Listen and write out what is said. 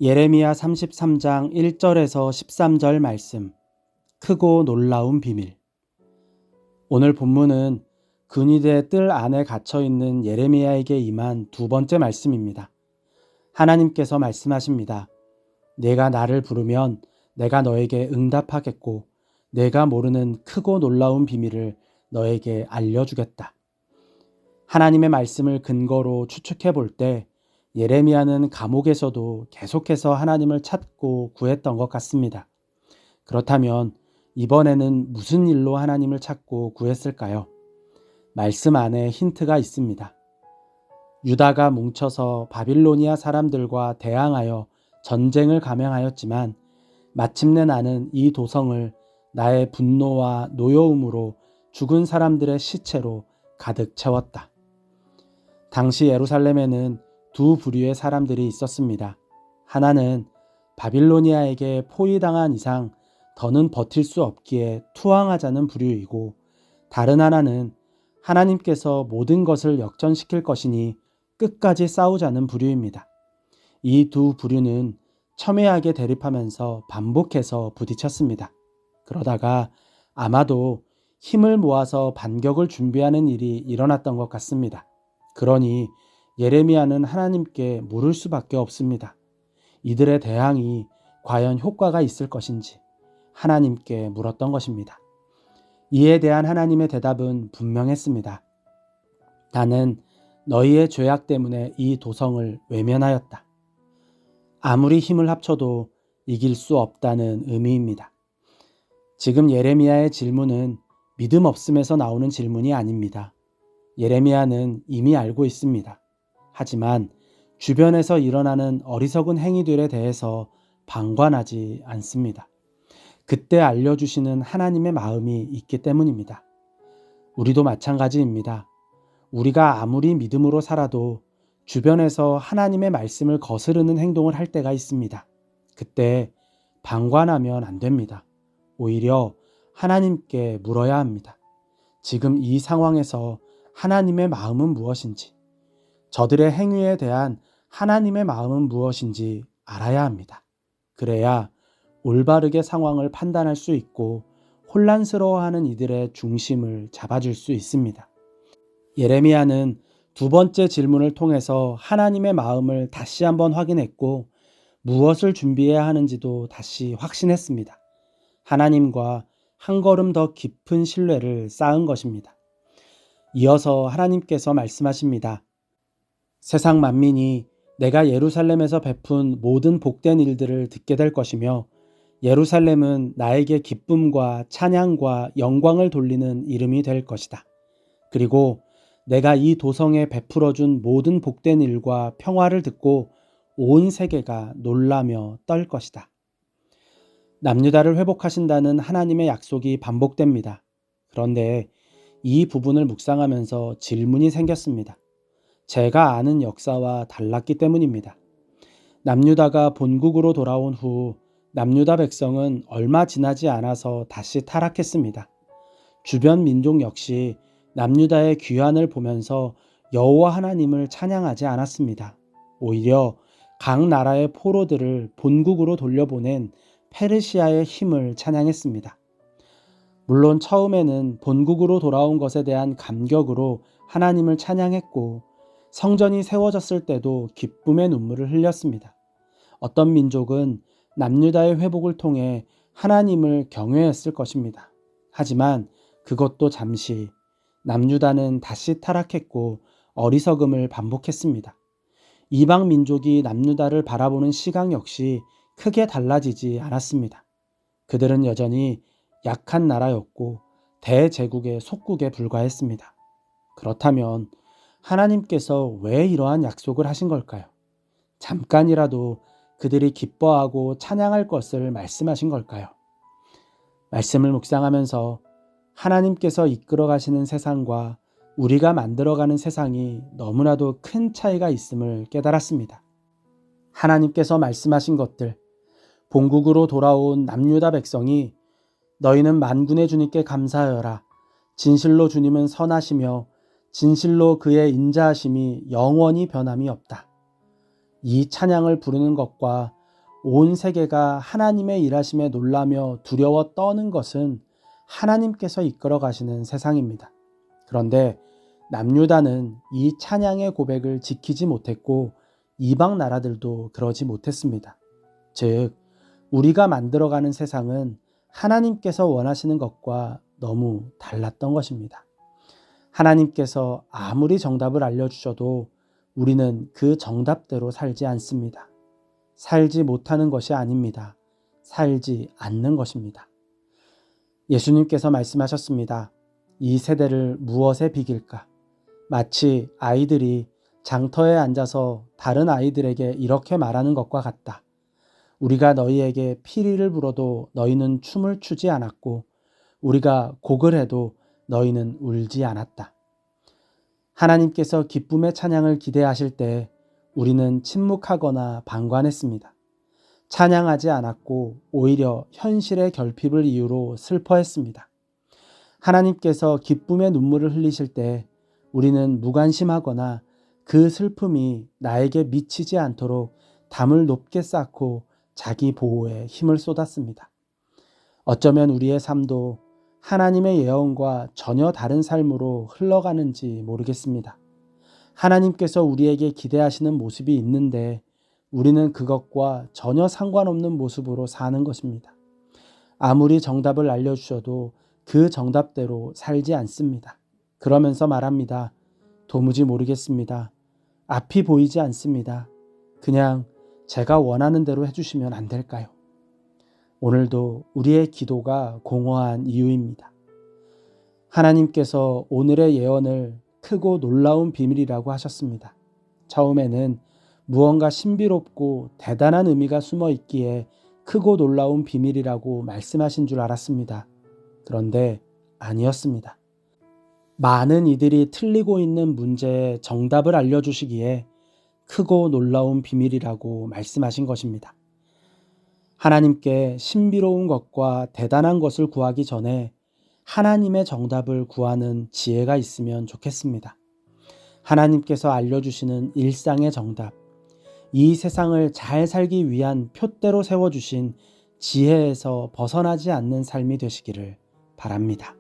예레미야 33장 1절에서 13절 말씀. 크고 놀라운 비밀. 오늘 본문은 근위대 뜰 안에 갇혀 있는 예레미야에게 임한 두 번째 말씀입니다. 하나님께서 말씀하십니다. 내가 나를 부르면 내가 너에게 응답하겠고 내가 모르는 크고 놀라운 비밀을 너에게 알려주겠다. 하나님의 말씀을 근거로 추측해 볼 때 예레미야는 감옥에서도 계속해서 하나님을 찾고 구했던 것 같습니다. 그렇다면 이번에는 무슨 일로 하나님을 찾고 구했을까요? 말씀 안에 힌트가 있습니다. 유다가 뭉쳐서 바빌로니아 사람들과 대항하여 전쟁을 감행하였지만 마침내 나는 이 도성을 나의 분노와 노여움으로 죽은 사람들의 시체로 가득 채웠다. 당시 예루살렘에는 두 부류의 사람들이 있었습니다. 하나는 바빌로니아에게 포위당한 이상 더는 버틸 수 없기에 투항하자는 부류이고, 다른 하나는 하나님께서 모든 것을 역전시킬 것이니 끝까지 싸우자는 부류입니다. 이 두 부류는 첨예하게 대립하면서 반복해서 부딪혔습니다. 그러다가 아마도 힘을 모아서 반격을 준비하는 일이 일어났던 것 같습니다. 그러니 예레미야는 하나님께 물을 수밖에 없습니다. 이들의 대항이 과연 효과가 있을 것인지 하나님께 물었던 것입니다. 이에 대한 하나님의 대답은 분명했습니다. 나는 너희의 죄악 때문에 이 도성을 외면하였다. 아무리 힘을 합쳐도 이길 수 없다는 의미입니다. 지금 예레미야의 질문은 믿음 없음에서 나오는 질문이 아닙니다. 예레미야는 이미 알고 있습니다. 하지만 주변에서 일어나는 어리석은 행위들에 대해서 방관하지 않습니다. 그때 알려주시는 하나님의 마음이 있기 때문입니다. 우리도 마찬가지입니다. 우리가 아무리 믿음으로 살아도 주변에서 하나님의 말씀을 거스르는 행동을 할 때가 있습니다. 그때 방관하면 안 됩니다. 오히려 하나님께 물어야 합니다. 지금 이 상황에서 하나님의 마음은 무엇인지, 저들의 행위에 대한 하나님의 마음은 무엇인지 알아야 합니다. 그래야 올바르게 상황을 판단할 수 있고 혼란스러워하는 이들의 중심을 잡아줄 수 있습니다. 예레미야는 두 번째 질문을 통해서 하나님의 마음을 다시 한번 확인했고 무엇을 준비해야 하는지도 다시 확신했습니다. 하나님과 한 걸음 더 깊은 신뢰를 쌓은 것입니다. 이어서 하나님께서 말씀하십니다. 세상 만민이 내가 예루살렘에서 베푼 모든 복된 일들을 듣게 될 것이며 예루살렘은 나에게 기쁨과 찬양과 영광을 돌리는 이름이 될 것이다. 그리고 내가 이 도성에 베풀어준 모든 복된 일과 평화를 듣고 온 세계가 놀라며 떨 것이다. 남유다를 회복하신다는 하나님의 약속이 반복됩니다. 그런데 이 부분을 묵상하면서 질문이 생겼습니다. 제가 아는 역사와 달랐기 때문입니다. 남유다가 본국으로 돌아온 후 남유다 백성은 얼마 지나지 않아서 다시 타락했습니다. 주변 민족 역시 남유다의 귀환을 보면서 여호와 하나님을 찬양하지 않았습니다. 오히려 각 나라의 포로들을 본국으로 돌려보낸 페르시아의 힘을 찬양했습니다. 물론 처음에는 본국으로 돌아온 것에 대한 감격으로 하나님을 찬양했고 성전이 세워졌을 때도 기쁨의 눈물을 흘렸습니다. 어떤 민족은 남유다의 회복을 통해 하나님을 경외했을 것입니다. 하지만 그것도 잠시, 남유다는 다시 타락했고 어리석음을 반복했습니다. 이방 민족이 남유다를 바라보는 시각 역시 크게 달라지지 않았습니다. 그들은 여전히 약한 나라였고 대제국의 속국에 불과했습니다. 그렇다면 하나님께서 왜 이러한 약속을 하신 걸까요? 잠깐이라도 그들이 기뻐하고 찬양할 것을 말씀하신 걸까요? 말씀을 묵상하면서 하나님께서 이끌어 가시는 세상과 우리가 만들어가는 세상이 너무나도 큰 차이가 있음을 깨달았습니다. 하나님께서 말씀하신 것들, 본국으로 돌아온 남유다 백성이 너희는 만군의 주님께 감사하여라. 진실로 주님은 선하시며 진실로 그의 인자하심이 영원히 변함이 없다. 이 찬양을 부르는 것과 온 세계가 하나님의 일하심에 놀라며 두려워 떠는 것은 하나님께서 이끌어 가시는 세상입니다. 그런데 남유다는 이 찬양의 고백을 지키지 못했고 이방 나라들도 그러지 못했습니다. 즉, 우리가 만들어가는 세상은 하나님께서 원하시는 것과 너무 달랐던 것입니다. 하나님께서 아무리 정답을 알려주셔도 우리는 그 정답대로 살지 않습니다. 살지 못하는 것이 아닙니다. 살지 않는 것입니다. 예수님께서 말씀하셨습니다. 이 세대를 무엇에 비길까? 마치 아이들이 장터에 앉아서 다른 아이들에게 이렇게 말하는 것과 같다. 우리가 너희에게 피리를 불어도 너희는 춤을 추지 않았고 우리가 곡을 해도 너희는 울지 않았다. 하나님께서 기쁨의 찬양을 기대하실 때 우리는 침묵하거나 방관했습니다. 찬양하지 않았고 오히려 현실의 결핍을 이유로 슬퍼했습니다. 하나님께서 기쁨의 눈물을 흘리실 때 우리는 무관심하거나 그 슬픔이 나에게 미치지 않도록 담을 높게 쌓고 자기 보호에 힘을 쏟았습니다. 어쩌면 우리의 삶도 하나님의 예언과 전혀 다른 삶으로 흘러가는지 모르겠습니다. 하나님께서 우리에게 기대하시는 모습이 있는데 우리는 그것과 전혀 상관없는 모습으로 사는 것입니다. 아무리 정답을 알려주셔도 그 정답대로 살지 않습니다. 그러면서 말합니다. 도무지 모르겠습니다. 앞이 보이지 않습니다. 그냥 제가 원하는 대로 해주시면 안 될까요? 오늘도 우리의 기도가 공허한 이유입니다. 하나님께서 오늘의 예언을 크고 놀라운 비밀이라고 하셨습니다. 처음에는 무언가 신비롭고 대단한 의미가 숨어 있기에 크고 놀라운 비밀이라고 말씀하신 줄 알았습니다. 그런데 아니었습니다. 많은 이들이 틀리고 있는 문제에 정답을 알려주시기에 크고 놀라운 비밀이라고 말씀하신 것입니다. 하나님께 신비로운 것과 대단한 것을 구하기 전에 하나님의 정답을 구하는 지혜가 있으면 좋겠습니다. 하나님께서 알려주시는 일상의 정답, 이 세상을 잘 살기 위한 표대로 세워주신 지혜에서 벗어나지 않는 삶이 되시기를 바랍니다.